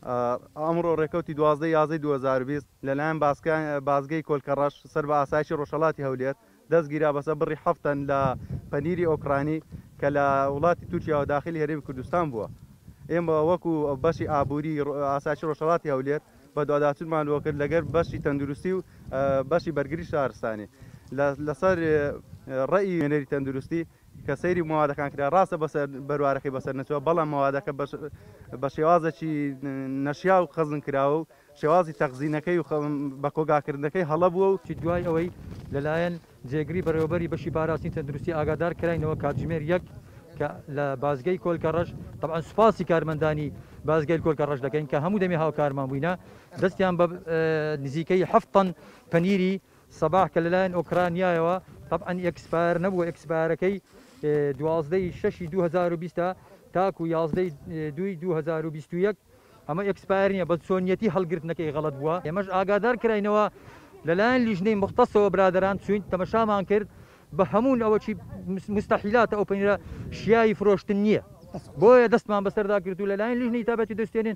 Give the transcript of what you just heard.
ئەمڕۆ ڕێکەوتی 12/11/2020 لەلایەن بازگەی کۆلکەڕەش سەر بە ئاسایشی ڕۆژهەڵاتی هەولێر دەستگیرا بەسەر بڕی هەفتن لە پەنیری ئۆکرانی کە لە وڵاتی تورکیا و داخلی هەرێمی کوردستان بووە. ئێمە وەکو بەشی ئابووری ئاسایشی ڕۆژهەڵاتی هەولێر بە دوواداچونمان وەکرد لەگەر بەشی تەندروستی و بەشی بەرگری شارستانی لەسەر ڕێی وێنەری تەندروستی کە سەیری موادەکان کرا ڕاستە بەسەر بەروارەکەی بەسەر نەچوە بەڵام موادەکە بە شێوازێکی نەشیا و خەزم کراوە و شێوازی تەخزینەکەی و بە کۆگاکردنەکەی هەڵە بووە و دوای ئەوەی لەلایەن جێگری بەڕێوەبەری بەشی پاراستنی تەندروستی ئاگادار کراینەوە کاتژمێر 1 کە لە بازگەی کۆلکەڕەش طبعا سوپاسی کارمەندانی بازگەی کۆلکەڕەش دەکەین کە هەموو دەمێ هاوکارمان بووینە دەستیان بە نزیکەی 7 تن پەنیری سەباح کە لەلایەن ئۆکرانیایەوە طبعا ئەکسپایر نەبووە ئەکسپایرەکەی 12/6/2020 تاکو 11/2/2021 ئەمە ئەکسپایر نیە بە چۆنیەتی هەڵگرتنەکەی غەڵەت بووە ئێمەش ئاگادار کراینەوە لەلایەن لیژنەی مختصەوە برادران چوین تەمەشامان کرد بە هەموون ئەوەی مستەحیلاتە ئەو پەنیرە شیایی فرۆشتن نییە بۆیە دەستمان بەسەردا کرد و لەلایەن لیژنەی تابەتی دەستێنین